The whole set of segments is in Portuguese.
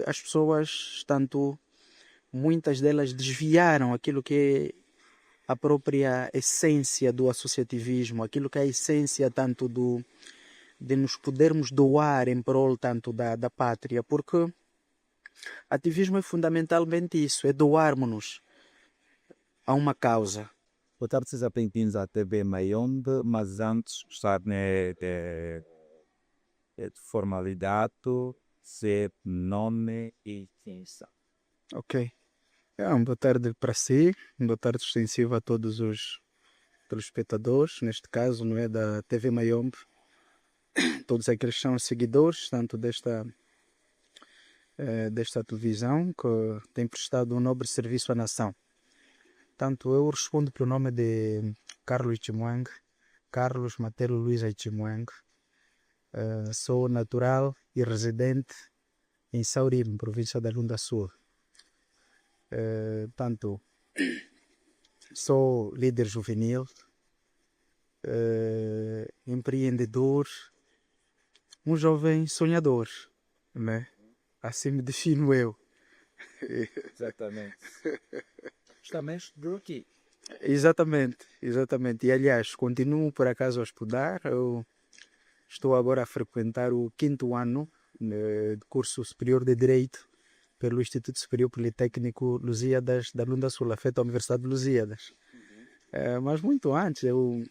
as pessoas, tanto muitas delas desviaram aquilo que é a própria essência do associativismo, aquilo que é a essência tanto de nos podermos doar em prol tanto da pátria, porque ativismo é fundamentalmente isso, é doarmos-nos a uma causa. Boa tarde, sejam bem-vindos à TV Mayombe, mas antes gostaria de formalidade, ser nome e extensão. Ok. Boa tarde para si, boa tarde extensiva a todos os telespectadores, neste caso, não é, da TV Mayombe, todos aqueles que são seguidores, tanto desta televisão, que tem prestado um nobre serviço à nação. Tanto eu respondo pelo nome de Carlos Ichimwang, Carlos Matelo Luiz Ichimwang. Sou natural e residente em Saurim, província da Lunda Sul. Tanto sou líder juvenil, empreendedor, um jovem sonhador, né? Assim me defino eu. Exatamente. Justamente do aqui. Exatamente, exatamente. E aliás, continuo por acaso a estudar. Eu estou agora a frequentar o 5º ano de curso superior de Direito pelo Instituto Superior Politécnico Lusíadas da Lunda Sul, afeto à Universidade de Lusíadas. Mas muito antes, eu,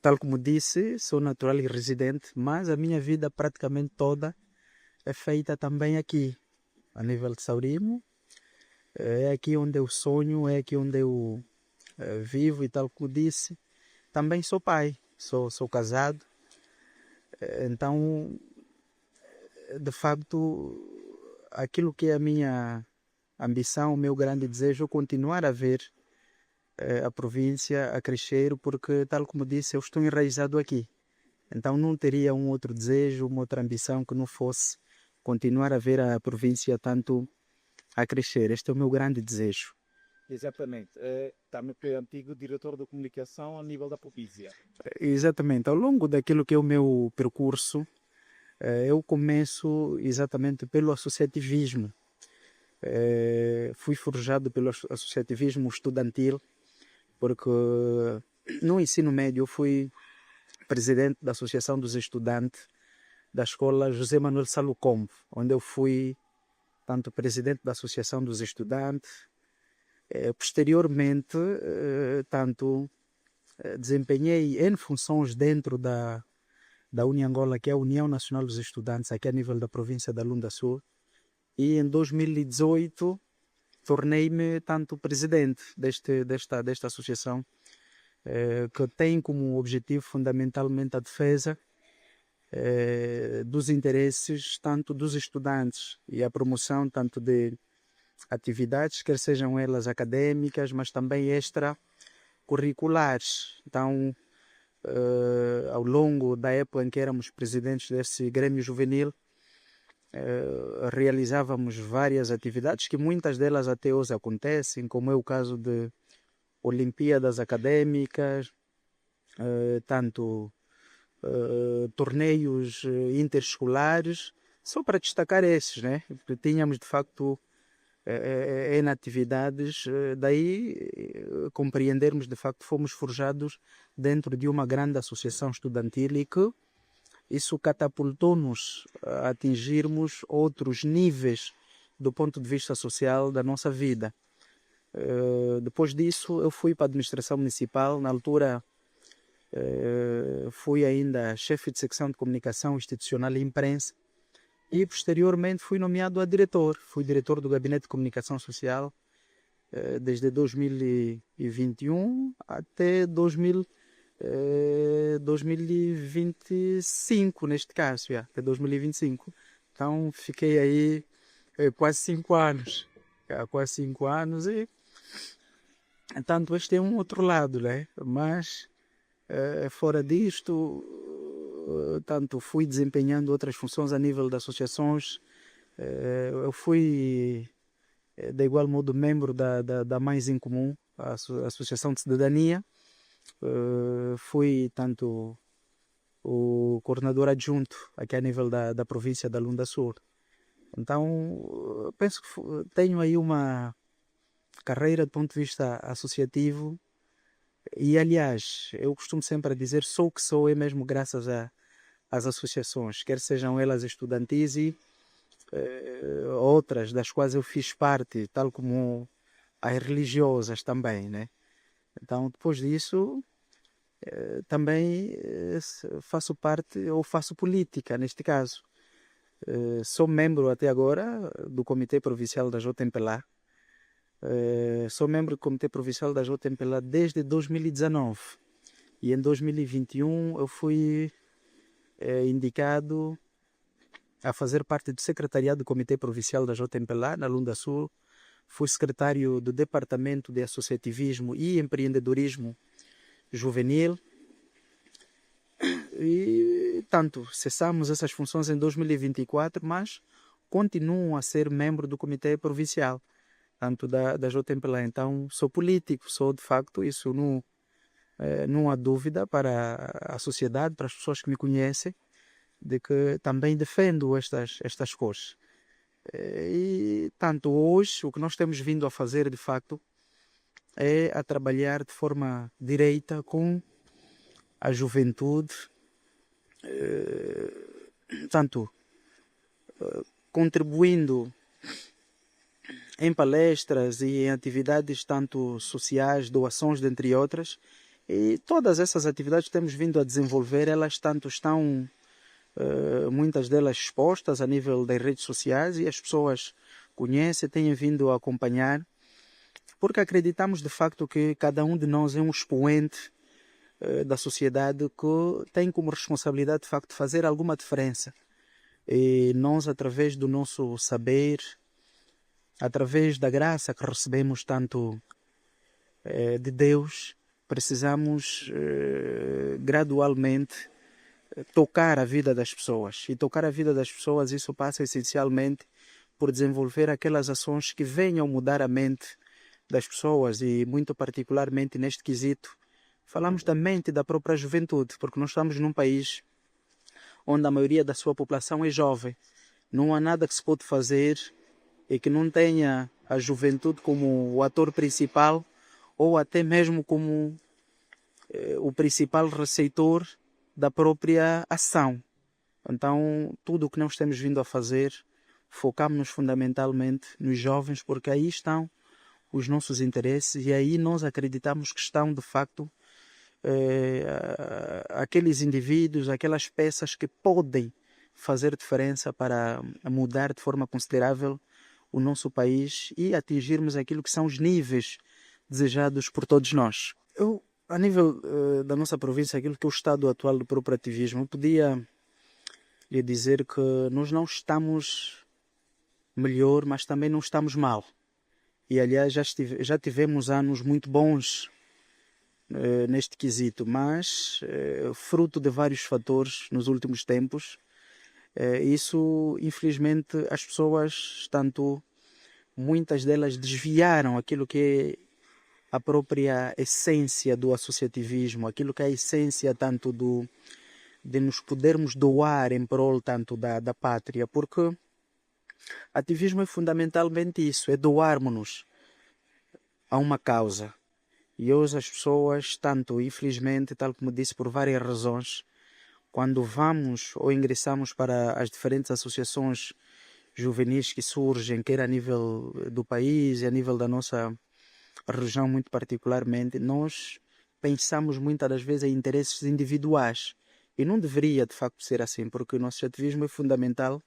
tal como disse, sou natural e residente, mas a minha vida praticamente toda é feita também aqui, a nível de Saurimo. É aqui onde eu sonho, é aqui onde eu vivo e tal como disse. Também sou pai, sou casado. Então, de facto, aquilo que é a minha ambição, o meu grande desejo é continuar a ver a província a crescer, porque, tal como disse, eu estou enraizado aqui. Então não teria um outro desejo, uma outra ambição que não fosse continuar a ver a província tanto a crescer. Este é o meu grande desejo. Exatamente. Também foi antigo diretor de comunicação a nível da província. Exatamente. Ao longo daquilo que é o meu percurso, eu começo exatamente pelo associativismo. Fui forjado pelo associativismo estudantil, porque no ensino médio eu fui presidente da Associação dos Estudantes da Escola José Manuel Salocombo, onde eu fui tanto presidente da Associação dos Estudantes, posteriormente, tanto desempenhei N funções dentro da Uniangola, que é a União Nacional dos Estudantes, aqui a nível da província da Lunda Sul, e em 2018 tornei-me tanto presidente desta associação, que tem como objetivo fundamentalmente a defesa dos interesses tanto dos estudantes e a promoção tanto de atividades, quer sejam elas acadêmicas, mas também extracurriculares. Então, ao longo da época em que éramos presidentes desse Grêmio Juvenil, realizávamos várias atividades que muitas delas até hoje acontecem, como é o caso de Olimpíadas Acadêmicas, tanto torneios interescolares, só para destacar esses, né? Porque tínhamos de facto em atividades, daí compreendermos de facto fomos forjados dentro de uma grande associação estudantil e que isso catapultou-nos a atingirmos outros níveis do ponto de vista social da nossa vida. Depois disso eu fui para a administração municipal, na altura fui ainda chefe de secção de comunicação institucional e imprensa e posteriormente fui nomeado a diretor. Fui diretor do Gabinete de Comunicação Social desde 2021 até 2025, neste caso, até 2025. Então fiquei aí quase 5 anos. Quase 5 anos e tanto este é um outro lado, né? Mas fora disto, tanto fui desempenhando outras funções a nível de associações. Eu fui, de igual modo, membro da Mais em Comum, a Associação de Cidadania. Fui tanto o coordenador adjunto aqui a nível da província da Lunda Sul. Então, penso que tenho aí uma carreira do ponto de vista associativo e, aliás, eu costumo sempre dizer, sou o que sou é mesmo graças às associações, quer sejam elas estudantis e outras das quais eu fiz parte, tal como as religiosas também, né? Então, depois disso, também faço parte ou faço política, neste caso. Sou membro até agora do Comitê Provincial da JMPLA. Sou membro do Comitê Provincial da JMPLA desde 2019. E em 2021 eu fui indicado a fazer parte do secretariado do Comitê Provincial da JMPLA, na Lunda Sul. Fui secretário do Departamento de Associativismo e Empreendedorismo Juvenil. E tanto, cessamos essas funções em 2024, mas continuo a ser membro do Comitê Provincial, tanto da JMPLA. Então, sou político, sou de facto, isso não há dúvida para a sociedade, para as pessoas que me conhecem, de que também defendo estas cores. E tanto hoje, o que nós temos vindo a fazer, de facto, é a trabalhar de forma direita com a juventude, tanto contribuindo em palestras e em atividades tanto sociais, doações, dentre outras. E todas essas atividades que temos vindo a desenvolver, elas tanto estão, muitas delas expostas a nível das redes sociais e as pessoas conhecem, têm vindo a acompanhar, porque acreditamos de facto que cada um de nós é um expoente da sociedade que tem como responsabilidade de facto fazer alguma diferença. E nós, através do nosso saber, através da graça que recebemos tanto de Deus, precisamos gradualmente tocar a vida das pessoas. E tocar a vida das pessoas, isso passa essencialmente por desenvolver aquelas ações que venham mudar a mente das pessoas e muito particularmente neste quesito falamos da mente da própria juventude, porque nós estamos num país onde a maioria da sua população é jovem. Não há nada que se pode fazer e que não tenha a juventude como o ator principal ou até mesmo como o principal receptor da própria ação. Então, tudo o que nós temos vindo a fazer, focamos-nos fundamentalmente nos jovens, porque aí estão os nossos interesses e aí nós acreditamos que estão, de facto, aqueles indivíduos, aquelas peças que podem fazer diferença para mudar de forma considerável o nosso país e atingirmos aquilo que são os níveis desejados por todos nós. Eu, a nível da nossa província, aquilo que é o estado atual do cooperativismo, eu podia lhe dizer que nós não estamos melhor, mas também não estamos mal. E aliás já tivemos anos muito bons neste quesito, mas fruto de vários fatores nos últimos tempos, isso infelizmente as pessoas, tanto muitas delas desviaram aquilo que é a própria essência do associativismo, aquilo que é a essência tanto de nos podermos doar em prol tanto da pátria, porque ativismo é fundamentalmente isso, é doarmos-nos a uma causa. E hoje as pessoas, tanto infelizmente, tal como disse, por várias razões, quando vamos ou ingressamos para as diferentes associações juvenis que surgem, quer a nível do país e a nível da nossa região muito particularmente, nós pensamos muitas das vezes em interesses individuais. E não deveria de facto ser assim, porque o nosso ativismo é fundamental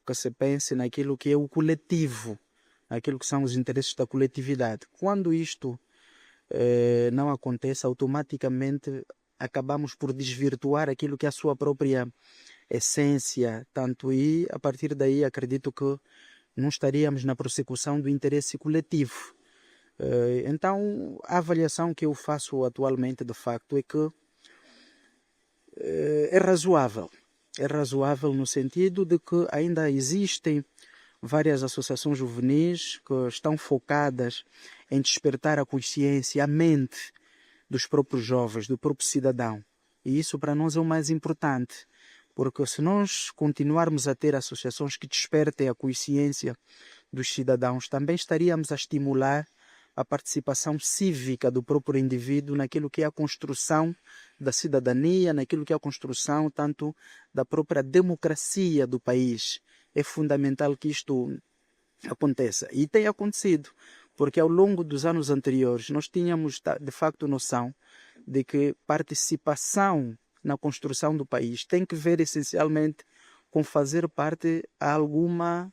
que se pense naquilo que é o coletivo, naquilo que são os interesses da coletividade. Quando isto não acontece, automaticamente acabamos por desvirtuar aquilo que é a sua própria essência, tanto e a partir daí acredito que não estaríamos na prossecução do interesse coletivo. Então a avaliação que eu faço atualmente de facto é que é razoável no sentido de que ainda existem várias associações juvenis que estão focadas em despertar a consciência, a mente dos próprios jovens, do próprio cidadão. E isso para nós é o mais importante, porque se nós continuarmos a ter associações que despertem a consciência dos cidadãos, também estaríamos a estimular a participação cívica do próprio indivíduo naquilo que é a construção da cidadania, naquilo que é a construção tanto da própria democracia do país. É fundamental que isto aconteça. E tem acontecido, porque ao longo dos anos anteriores nós tínhamos de facto noção de que participação na construção do país tem que ver essencialmente com fazer parte a alguma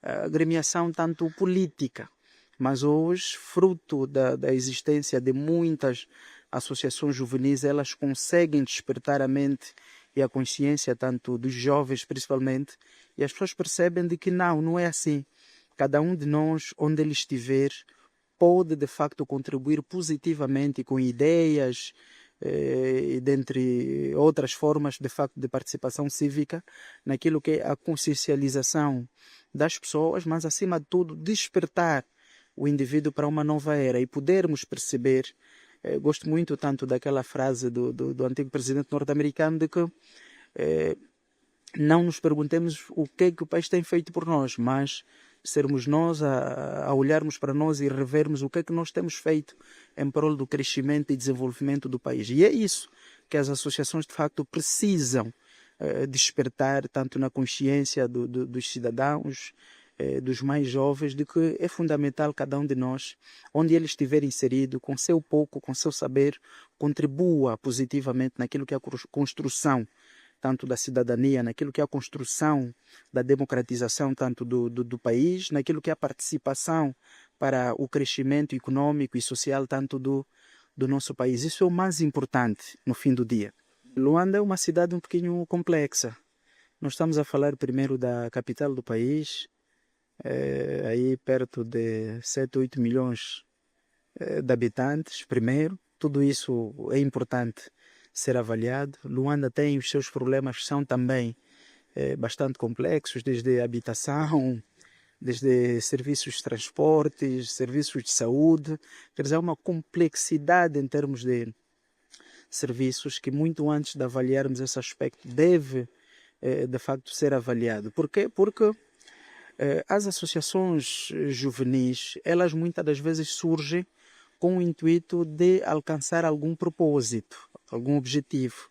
agremiação tanto política. Mas hoje, fruto da existência de muitas associações juvenis, elas conseguem despertar a mente e a consciência tanto dos jovens principalmente, e as pessoas percebem de que não é assim. Cada um de nós, onde ele estiver, pode de facto contribuir positivamente com ideias, dentre outras formas de facto de participação cívica naquilo que é a consciencialização das pessoas, mas acima de tudo despertar o indivíduo para uma nova era e podermos perceber, gosto muito tanto daquela frase do antigo presidente norte-americano de que não nos perguntemos o que é que o país tem feito por nós, mas sermos nós a olharmos para nós e revermos o que é que nós temos feito em prol do crescimento e desenvolvimento do país. E é isso que as associações de facto precisam despertar tanto na consciência dos cidadãos, dos mais jovens, de que é fundamental cada um de nós, onde ele estiver inserido, com seu pouco, com seu saber, contribua positivamente naquilo que é a construção tanto da cidadania, naquilo que é a construção da democratização tanto do país, naquilo que é a participação para o crescimento econômico e social tanto do nosso país. Isso é o mais importante no fim do dia. Luanda é uma cidade um pouquinho complexa. Nós estamos a falar primeiro da capital do país, aí perto de 7, 8 milhões de habitantes, primeiro. Tudo isso é importante ser avaliado. Luanda tem os seus problemas que são também bastante complexos, desde habitação, desde serviços de transportes, serviços de saúde. Quer dizer, há uma complexidade em termos de serviços que muito antes de avaliarmos esse aspecto deve de facto ser avaliado. Por quê? Porque as associações juvenis, elas muitas das vezes surgem com o intuito de alcançar algum propósito, algum objetivo.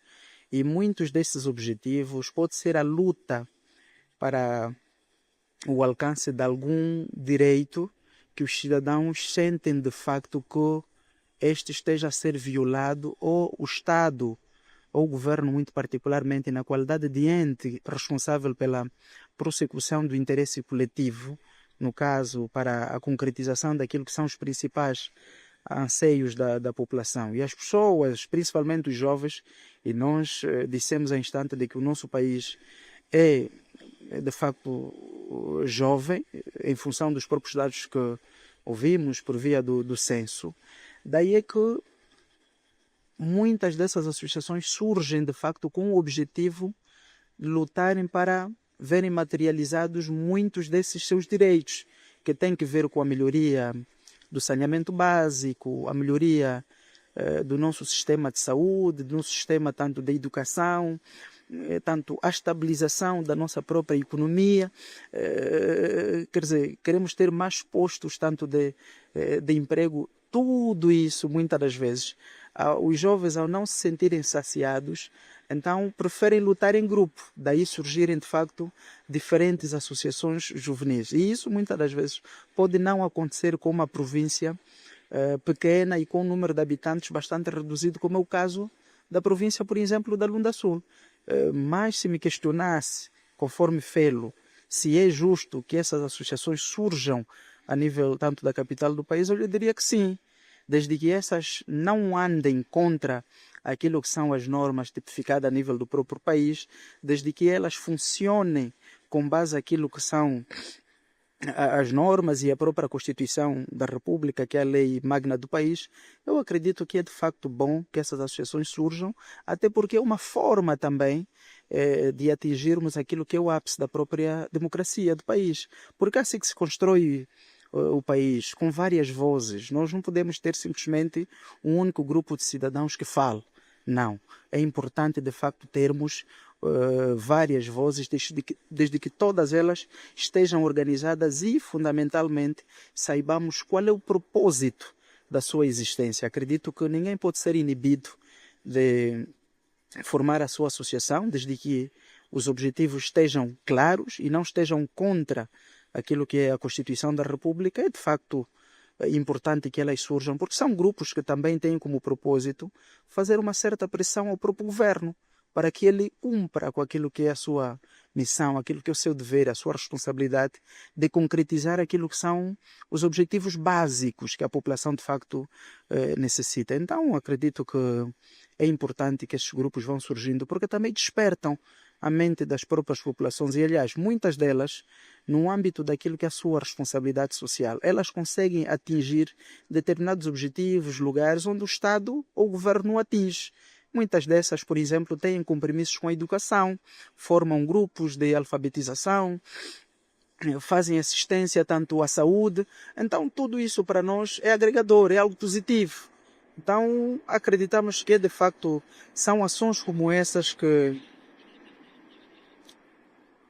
E muitos desses objetivos pode ser a luta para o alcance de algum direito que os cidadãos sentem de facto que este esteja a ser violado, ou o Estado, ou o governo muito particularmente, na qualidade de ente responsável pela prossecução do interesse coletivo, no caso, para a concretização daquilo que são os principais anseios da população. E as pessoas, principalmente os jovens, e nós dissemos há instante de que o nosso país é de facto jovem, em função dos próprios dados que ouvimos por via do censo. Daí é que muitas dessas associações surgem de facto com o objetivo de lutarem para verem materializados muitos desses seus direitos, que têm que ver com a melhoria do saneamento básico, a melhoria do nosso sistema de saúde, do nosso sistema tanto de educação, tanto a estabilização da nossa própria economia. Quer dizer, queremos ter mais postos tanto de emprego. Tudo isso, muitas das vezes, os jovens, ao não se sentirem saciados, então preferem lutar em grupo. Daí surgirem, de facto, diferentes associações juvenis. E isso, muitas das vezes, pode não acontecer com uma província pequena e com um número de habitantes bastante reduzido, como é o caso da província, por exemplo, da Lunda Sul. Mas se me questionasse, conforme Felo, se é justo que essas associações surjam a nível tanto da capital do país, eu lhe diria que sim, desde que essas não andem contra aquilo que são as normas tipificadas a nível do próprio país, desde que elas funcionem com base naquilo que são as normas e a própria Constituição da República, que é a lei magna do país. Eu acredito que é de facto bom que essas associações surjam, até porque é uma forma também de atingirmos aquilo que é o ápice da própria democracia do país. Porque é assim que se constrói o país, com várias vozes. Nós não podemos ter simplesmente um único grupo de cidadãos que fale. Não. É importante, de facto, termos várias vozes, desde que todas elas estejam organizadas e, fundamentalmente, saibamos qual é o propósito da sua existência. Acredito que ninguém pode ser inibido de formar a sua associação, desde que os objetivos estejam claros e não estejam contra aquilo que é a Constituição da República. É de facto importante que elas surjam, porque são grupos que também têm como propósito fazer uma certa pressão ao próprio governo, para que ele cumpra com aquilo que é a sua missão, aquilo que é o seu dever, a sua responsabilidade de concretizar aquilo que são os objetivos básicos que a população de facto necessita. Então acredito que é importante que estes grupos vão surgindo, porque também despertam a mente das próprias populações e, aliás, muitas delas, no âmbito daquilo que é a sua responsabilidade social, elas conseguem atingir determinados objetivos, lugares onde o Estado ou o governo não atinge. Muitas dessas, por exemplo, têm compromissos com a educação, formam grupos de alfabetização, fazem assistência tanto à saúde. Então, tudo isso para nós é agregador, é algo positivo. Então, acreditamos que, de facto, são ações como essas que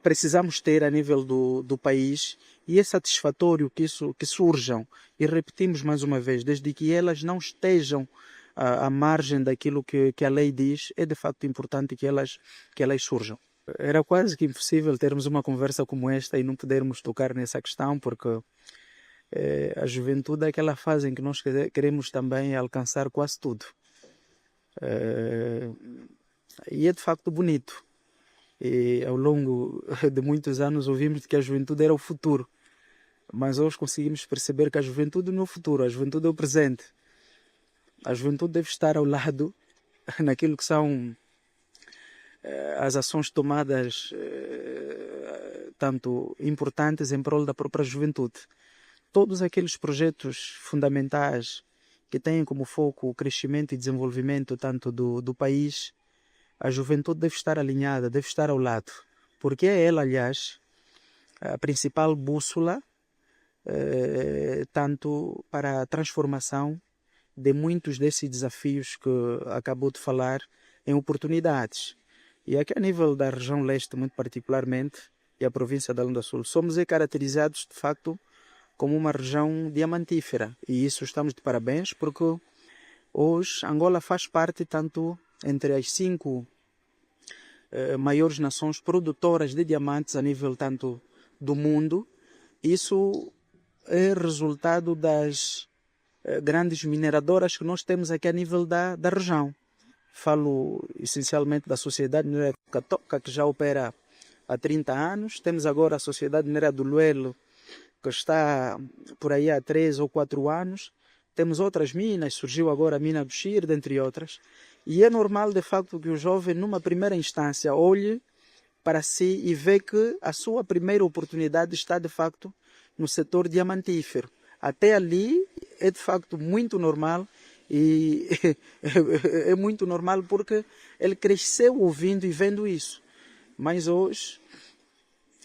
precisamos ter a nível do país, e é satisfatório que surjam, e repetimos mais uma vez, desde que elas não estejam à margem daquilo que a lei diz, é de facto importante que elas surjam. Era quase que impossível termos uma conversa como esta e não podermos tocar nessa questão, porque a juventude é aquela fase em que nós queremos também alcançar quase tudo. E é de facto bonito. E ao longo de muitos anos ouvimos que a juventude era o futuro, mas hoje conseguimos perceber que a juventude não é o futuro, a juventude é o presente. A juventude deve estar ao lado naquilo que são as ações tomadas tanto importantes em prol da própria juventude. Todos aqueles projetos fundamentais que têm como foco o crescimento e desenvolvimento tanto do país, a juventude deve estar alinhada, deve estar ao lado, porque é ela, aliás, a principal bússola tanto para a transformação de muitos desses desafios que acabou de falar em oportunidades. E aqui a nível da região leste, muito particularmente, e a província da Lunda Sul, somos caracterizados de facto como uma região diamantífera, e isso estamos de parabéns, porque hoje Angola faz parte tanto entre as 5 maiores nações produtoras de diamantes a nível tanto do mundo. Isso é resultado das grandes mineradoras que nós temos aqui a nível da região. Falo essencialmente da Sociedade Mineira Catoca, que já opera há 30 anos. Temos agora a Sociedade Mineira do Luelo, que está por aí há 3 ou 4 anos. Temos outras minas, surgiu agora a mina do Chir, dentre outras. E é normal, de facto, que o jovem, numa primeira instância, olhe para si e vê que a sua primeira oportunidade está, de facto, no setor diamantífero. Até ali é, de facto, muito normal, e é muito normal porque ele cresceu ouvindo e vendo isso. Mas hoje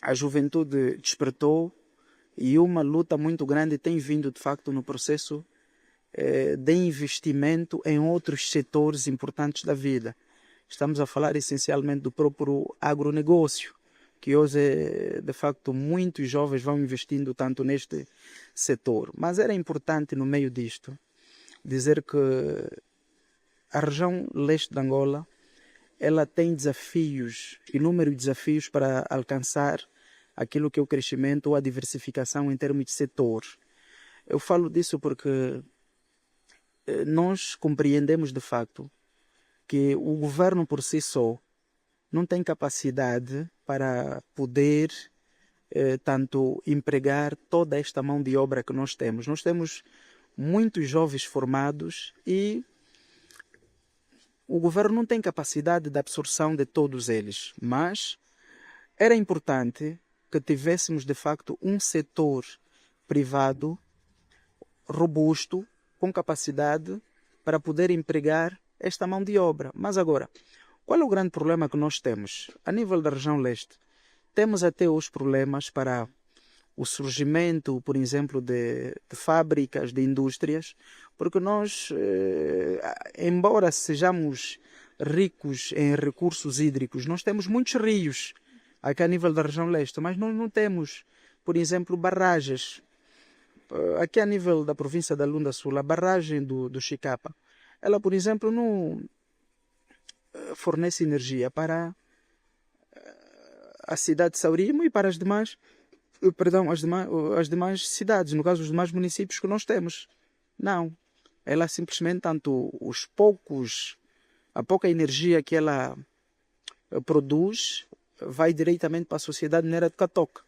a juventude despertou e uma luta muito grande tem vindo, de facto, no processo de investimento em outros setores importantes da vida. Estamos a falar essencialmente do próprio agronegócio, que hoje, de facto, muitos jovens vão investindo tanto neste setor. Mas era importante, no meio disto, dizer que a região leste de Angola, ela tem desafios, inúmeros desafios para alcançar aquilo que é o crescimento ou a diversificação em termos de setor. Eu falo disso porque nós compreendemos de facto que o governo por si só não tem capacidade para poder tanto empregar toda esta mão de obra que nós temos. Nós temos muitos jovens formados e o governo não tem capacidade de absorção de todos eles, mas era importante que tivéssemos de facto um setor privado robusto, com capacidade para poder empregar esta mão de obra. Mas agora, qual é o grande problema que nós temos? A nível da região leste, temos até os problemas para o surgimento, por exemplo, de fábricas, de indústrias, porque nós, embora sejamos ricos em recursos hídricos. Nós temos muitos rios aqui a nível da região leste, mas nós não temos, por exemplo, barragens. Aqui a nível da província da Lunda Sul, a barragem do Chicapa, ela, por exemplo, não fornece energia para a cidade de Saurimo e para as demais, perdão, as demais cidades, no caso os demais municípios que nós temos. Não. Ela simplesmente, tanto a pouca energia que ela produz, vai diretamente para a sociedade mineira de Catoca.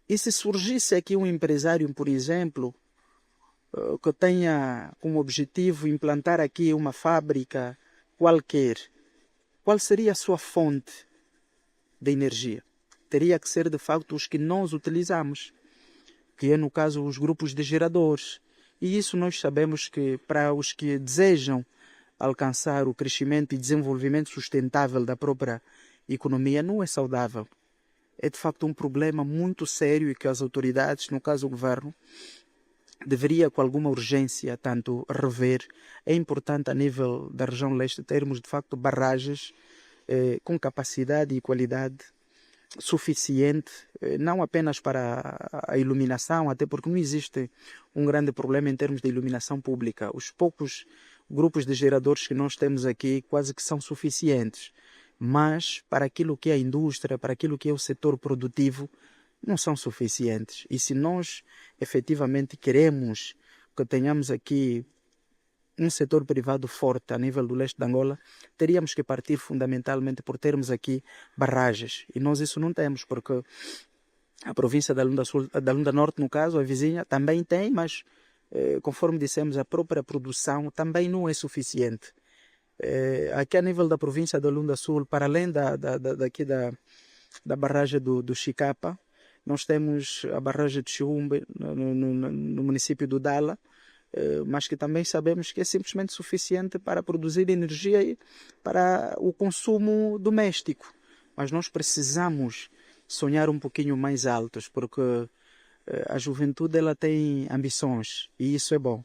E se surgisse aqui um empresário, por exemplo, que tenha como objetivo implantar aqui uma fábrica qualquer, qual seria a sua fonte de energia? Teria que ser de facto os que nós utilizamos, que é no caso os grupos de geradores. E isso nós sabemos que para os que desejam alcançar o crescimento e desenvolvimento sustentável da própria economia não é saudável. É de facto um problema muito sério e que as autoridades, no caso o governo, deveria com alguma urgência tanto rever. É importante a nível da região leste termos de facto barragens com capacidade e qualidade suficiente, não apenas para a iluminação, até porque não existe um grande problema em termos de iluminação pública. Os poucos grupos de geradores que nós temos aqui quase que são suficientes, mas para aquilo que é a indústria, para aquilo que é o setor produtivo, não são suficientes. E se nós efetivamente queremos que tenhamos aqui um setor privado forte a nível do leste de Angola, teríamos que partir fundamentalmente por termos aqui barragens. E nós isso não temos, porque a província da Lunda Sul, da Lunda Norte, no caso, a vizinha, também tem, mas conforme dissemos, a própria produção também não é suficiente. Aqui a nível da província da Lunda Sul, para além daqui da barragem do Chicapa, nós temos a barragem de Chiumbe no município do Dala, mas que também sabemos que é simplesmente suficiente para produzir energia para o consumo doméstico. Mas nós precisamos sonhar um pouquinho mais altos, porque a juventude ela tem ambições e isso é bom.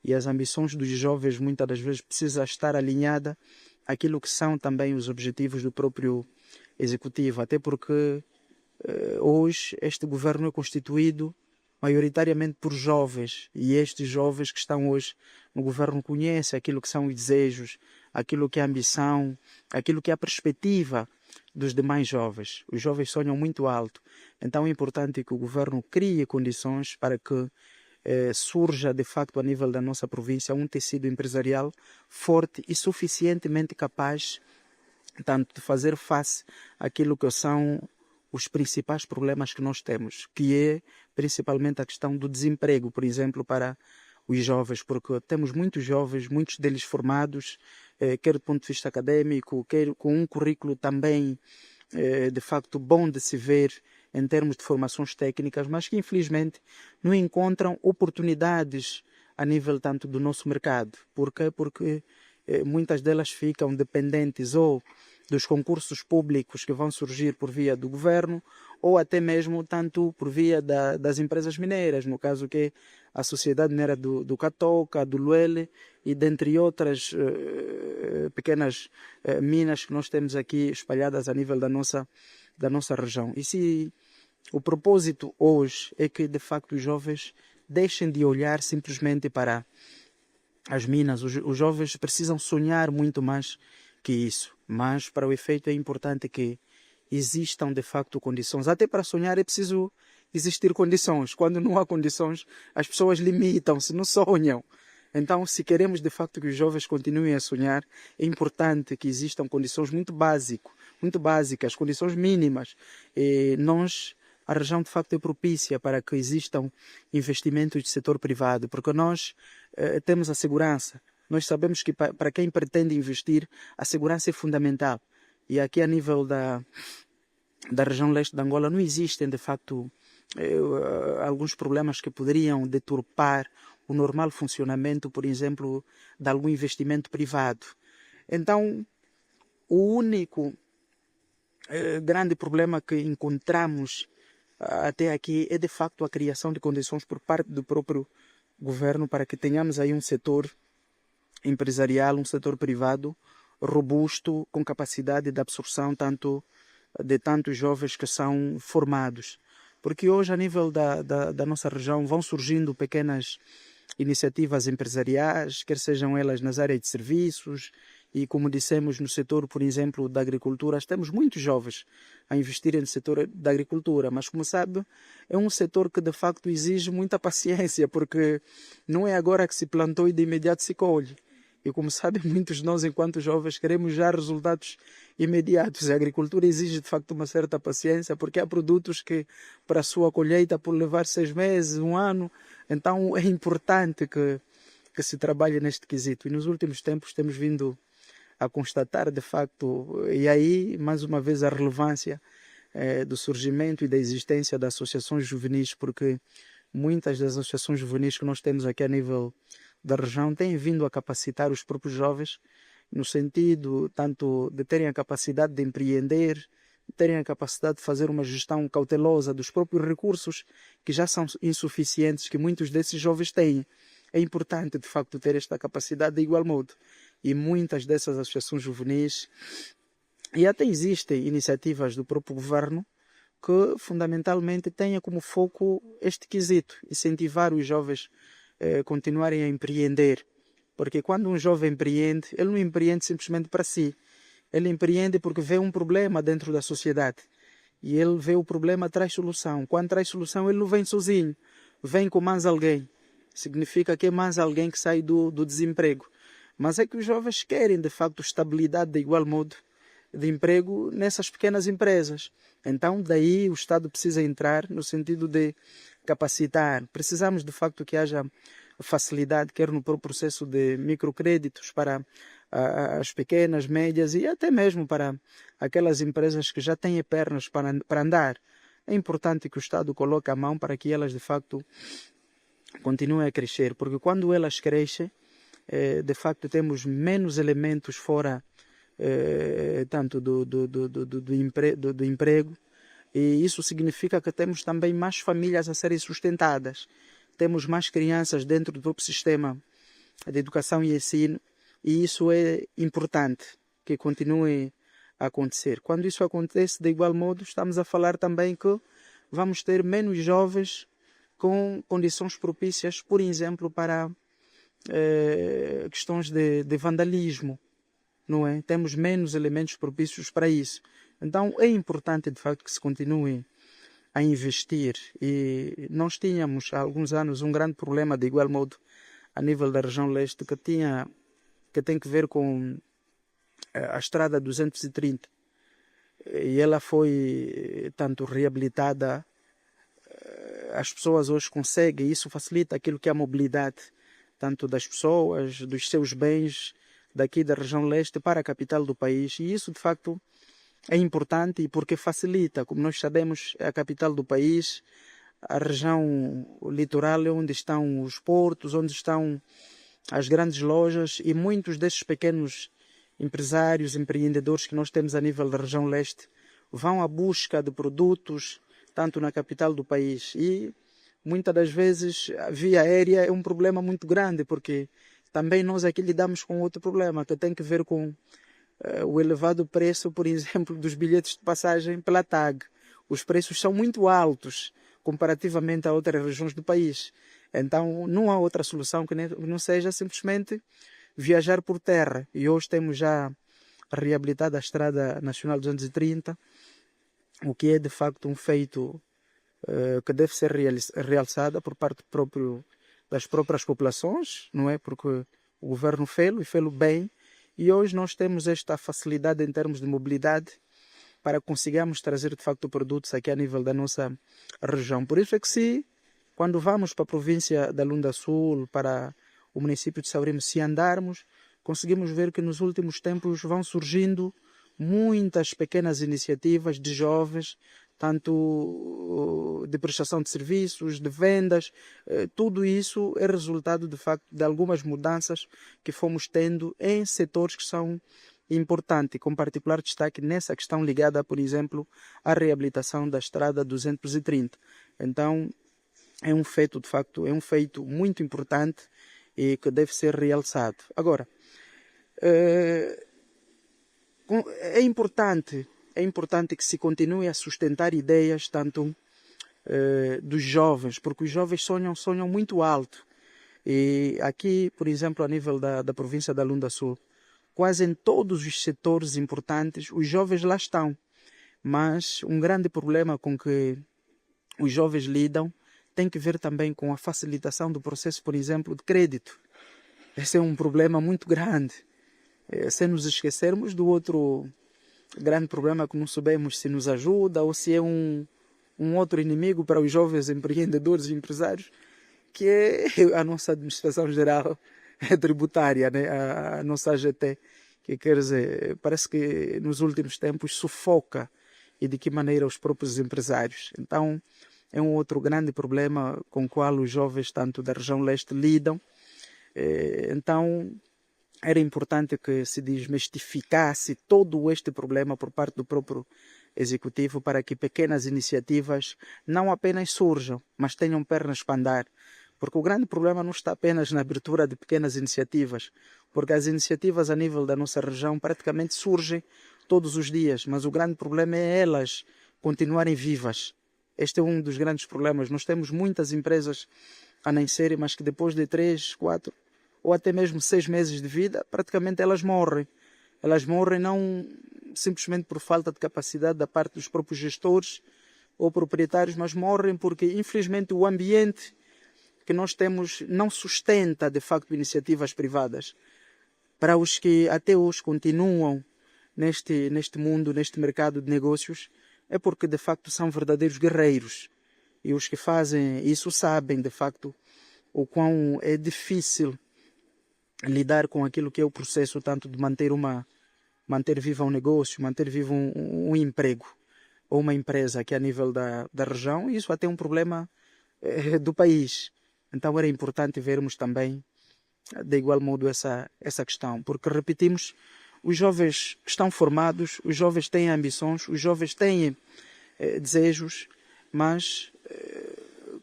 E as ambições dos jovens muitas das vezes precisam estar alinhada àquilo que são também os objetivos do próprio executivo, até porque hoje este governo é constituído maioritariamente por jovens, e estes jovens que estão hoje no governo conhecem aquilo que são os desejos, aquilo que é a ambição, aquilo que é a perspectiva dos demais jovens. Os jovens sonham muito alto, então é importante que o governo crie condições para que surja de facto a nível da nossa província um tecido empresarial forte e suficientemente capaz tanto de fazer face àquilo que são os principais problemas que nós temos, que é principalmente a questão do desemprego, por exemplo, para os jovens, porque temos muitos jovens, muitos deles formados, quer do ponto de vista acadêmico, quer com um currículo também de facto bom de se ver em termos de formações técnicas, mas que infelizmente não encontram oportunidades a nível tanto do nosso mercado. Por quê? Porque muitas delas ficam dependentes ou dos concursos públicos que vão surgir por via do governo ou até mesmo tanto por via das empresas mineiras, no caso que é a Sociedade Mineira do Catoca, do Luele e dentre outras pequenas minas que nós temos aqui espalhadas a nível da nossa região. E se o propósito hoje é que de facto os jovens deixem de olhar simplesmente para as minas, os jovens precisam sonhar muito mais que isso, mas para o efeito é importante que existam de facto condições. Até para sonhar é preciso existir condições. Quando não há condições, as pessoas limitam-se, não sonham. Então, se queremos de facto que os jovens continuem a sonhar, é importante que existam condições muito básicas, condições mínimas. E a região de facto é propícia para que existam investimentos de setor privado, porque nós temos a segurança. Nós sabemos que para quem pretende investir, a segurança é fundamental. E aqui a nível da região leste de Angola não existem, de facto, alguns problemas que poderiam deturpar o normal funcionamento, por exemplo, de algum investimento privado. Então, o único grande problema que encontramos até aqui é, de facto, a criação de condições por parte do próprio governo para que tenhamos aí um setor empresarial, um setor privado robusto, com capacidade de absorção tanto de tantos jovens que são formados. Porque hoje, a nível da nossa região, vão surgindo pequenas iniciativas empresariais, quer sejam elas nas áreas de serviços e, como dissemos, no setor, por exemplo, da agricultura. Temos muitos jovens a investirem no setor da agricultura, mas, como sabe, é um setor que de facto exige muita paciência, porque não é agora que se plantou e de imediato se colhe. E como sabem, muitos de nós, enquanto jovens, queremos já resultados imediatos. A agricultura exige, de facto, uma certa paciência, porque há produtos que, para a sua colheita, por levar 6 meses, 1 ano. Então, é importante que se trabalhe neste quesito. E nos últimos tempos temos vindo a constatar, de facto, e aí, mais uma vez, a relevância do surgimento e da existência das associações juvenis, porque muitas das associações juvenis que nós temos aqui a nível da região têm vindo a capacitar os próprios jovens no sentido tanto de terem a capacidade de empreender, de terem a capacidade de fazer uma gestão cautelosa dos próprios recursos que já são insuficientes, que muitos desses jovens têm. É importante, de facto, ter esta capacidade de igual modo. E muitas dessas associações juvenis, e até existem iniciativas do próprio governo, que fundamentalmente tenha como foco este quesito, incentivar os jovens continuarem a empreender. Porque quando um jovem empreende, ele não empreende simplesmente para si. Ele empreende porque vê um problema dentro da sociedade. E ele vê o problema, traz solução. Quando traz solução, ele não vem sozinho. Vem com mais alguém. Significa que é mais alguém que sai do desemprego. Mas é que os jovens querem, de facto, estabilidade de igual modo de emprego nessas pequenas empresas. Então, daí o Estado precisa entrar no sentido de capacitar. Precisamos, de facto, que haja facilidade, quer no próprio processo de microcréditos para as pequenas, médias e até mesmo para aquelas empresas que já têm pernas para andar. É importante que o Estado coloque a mão para que elas, de facto, continuem a crescer, porque quando elas crescem, de facto, temos menos elementos fora tanto do emprego, e isso significa que temos também mais famílias a serem sustentadas, temos mais crianças dentro do próprio sistema de educação e ensino, e isso é importante que continue a acontecer. Quando isso acontece, de igual modo, estamos a falar também que vamos ter menos jovens com condições propícias, por exemplo, para questões de vandalismo, não é? Temos menos elementos propícios para isso. Então é importante, de facto, que se continue a investir. E nós tínhamos há alguns anos um grande problema, de igual modo, a nível da região leste, que tem que ver com a estrada 230. E ela foi tanto reabilitada, as pessoas hoje conseguem, isso facilita aquilo que é a mobilidade, tanto das pessoas, dos seus bens, daqui da região leste para a capital do país. E isso, de facto, é importante porque facilita. Como nós sabemos, é a capital do país, a região litoral é onde estão os portos, onde estão as grandes lojas, e muitos desses pequenos empresários, empreendedores que nós temos a nível da região leste vão à busca de produtos, tanto na capital do país. E muitas das vezes a via aérea é um problema muito grande, porque também nós aqui lidamos com outro problema, que tem que ver com o elevado preço, por exemplo, dos bilhetes de passagem pela TAG. Os preços são muito altos comparativamente a outras regiões do país. Então não há outra solução que não seja simplesmente viajar por terra. E hoje temos já reabilitada a Estrada Nacional 230, o que é de facto um feito que deve ser realçado por parte das próprias populações, não é? Porque o governo fez-lo e fez-lo bem, e hoje nós temos esta facilidade em termos de mobilidade para conseguirmos trazer de facto produtos aqui a nível da nossa região. Por isso é que quando vamos para a província da Lunda Sul, para o município de Saurimo, se andarmos, conseguimos ver que nos últimos tempos vão surgindo muitas pequenas iniciativas de jovens, tanto de prestação de serviços, de vendas. Tudo isso é resultado, de facto, de algumas mudanças que fomos tendo em setores que são importantes, com particular destaque nessa questão ligada, por exemplo, à reabilitação da Estrada 230. Então, é um feito, de facto, é um feito muito importante e que deve ser realçado. Agora, é importante que se continue a sustentar ideias tanto dos jovens, porque os jovens sonham muito alto. E aqui, por exemplo, a nível da província da Lunda Sul, quase em todos os setores importantes, os jovens lá estão. Mas um grande problema com que os jovens lidam tem que ver também com a facilitação do processo, por exemplo, de crédito. Esse é um problema muito grande. Sem nos esquecermos do outro grande problema que não sabemos se nos ajuda ou se é um outro inimigo para os jovens empreendedores e empresários, que é a nossa administração geral tributária, né? A nossa AGT, que quer dizer, parece que nos últimos tempos sufoca e de que maneira os próprios empresários. Então, é um outro grande problema com o qual os jovens, tanto da região leste, lidam. Então, era importante que se desmistificasse todo este problema por parte do próprio executivo para que pequenas iniciativas não apenas surjam, mas tenham pernas para andar. Porque o grande problema não está apenas na abertura de pequenas iniciativas, porque as iniciativas a nível da nossa região praticamente surgem todos os dias, mas o grande problema é elas continuarem vivas. Este é um dos grandes problemas. Nós temos muitas empresas a nascerem, mas que depois de 3, 4 ou até mesmo 6 meses de vida, praticamente elas morrem. Elas morrem não simplesmente por falta de capacidade da parte dos próprios gestores ou proprietários, mas morrem porque, infelizmente, o ambiente que nós temos não sustenta, de facto, iniciativas privadas. Para os que até hoje continuam neste mundo, neste mercado de negócios, é porque, de facto, são verdadeiros guerreiros. E os que fazem isso sabem, de facto, o quão é difícil lidar com aquilo que é o processo tanto de manter vivo um negócio, manter vivo um emprego ou uma empresa aqui a nível da região. E isso até é um problema do país. Então era importante vermos também, de igual modo, essa questão. Porque, repetimos, os jovens estão formados, os jovens têm ambições, os jovens têm desejos, mas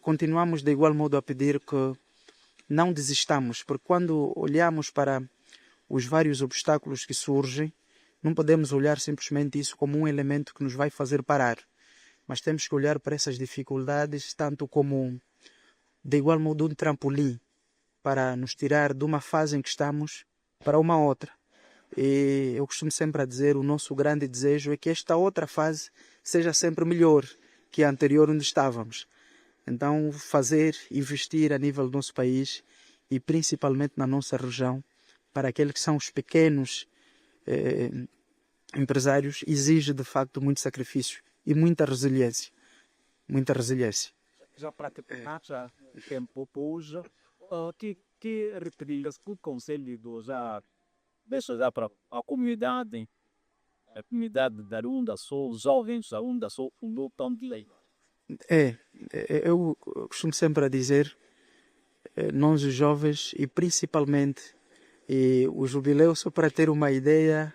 continuamos de igual modo a pedir que não desistamos, porque quando olhamos para os vários obstáculos que surgem, não podemos olhar simplesmente isso como um elemento que nos vai fazer parar, mas temos que olhar para essas dificuldades tanto como, de igual modo, um trampolim para nos tirar de uma fase em que estamos para uma outra. E eu costumo sempre a dizer, o nosso grande desejo é que esta outra fase seja sempre melhor que a anterior onde estávamos. Então, investir a nível do nosso país e principalmente na nossa região, para aqueles que são os pequenos empresários, exige de facto muito sacrifício e muita resiliência. Muita resiliência. Já para terminar, já o tempo hoje, que retrigas que o Conselho já deixa já para a comunidade da Lunda Sul, os jovens da Lunda Sul, lutam de lei. Eu costumo sempre a dizer, nós os jovens e principalmente o jubileu, só para ter uma ideia,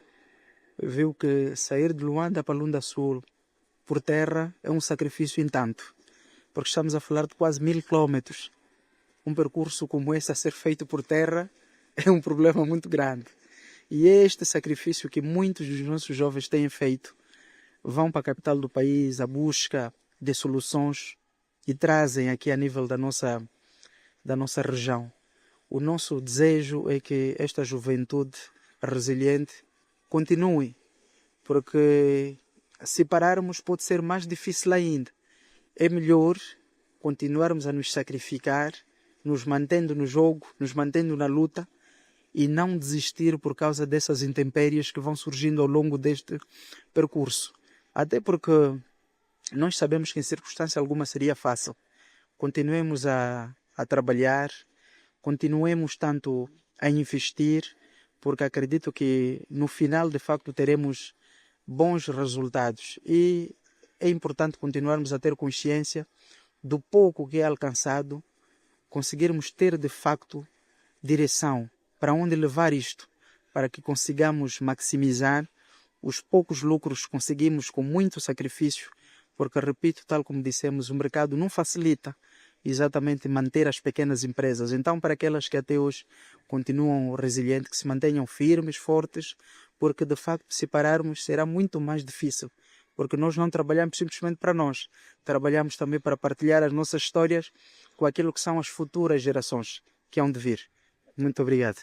viu que sair de Luanda para Lunda Sul por terra é um sacrifício em tanto, porque estamos a falar de quase 1000 quilómetros. Um percurso como esse a ser feito por terra é um problema muito grande. E é este sacrifício que muitos dos nossos jovens têm feito. Vão para a capital do país à busca de soluções e trazem aqui a nível da nossa região. O nosso desejo é que esta juventude resiliente continue, porque se pararmos pode ser mais difícil ainda. É melhor continuarmos a nos sacrificar, nos mantendo no jogo, nos mantendo na luta e não desistir por causa dessas intempéries que vão surgindo ao longo deste percurso. Até porque nós sabemos que em circunstância alguma seria fácil. Continuemos a trabalhar, continuemos tanto a investir, porque acredito que no final de facto teremos bons resultados. E é importante continuarmos a ter consciência do pouco que é alcançado, conseguirmos ter de facto direção para onde levar isto, para que consigamos maximizar os poucos lucros que conseguimos com muito sacrifício, porque, repito, tal como dissemos, o mercado não facilita exatamente manter as pequenas empresas. Então, para aquelas que até hoje continuam resilientes, que se mantenham firmes, fortes, porque de facto separarmos será muito mais difícil, porque nós não trabalhamos simplesmente para nós, trabalhamos também para partilhar as nossas histórias com aquilo que são as futuras gerações que hão de vir. Muito obrigado.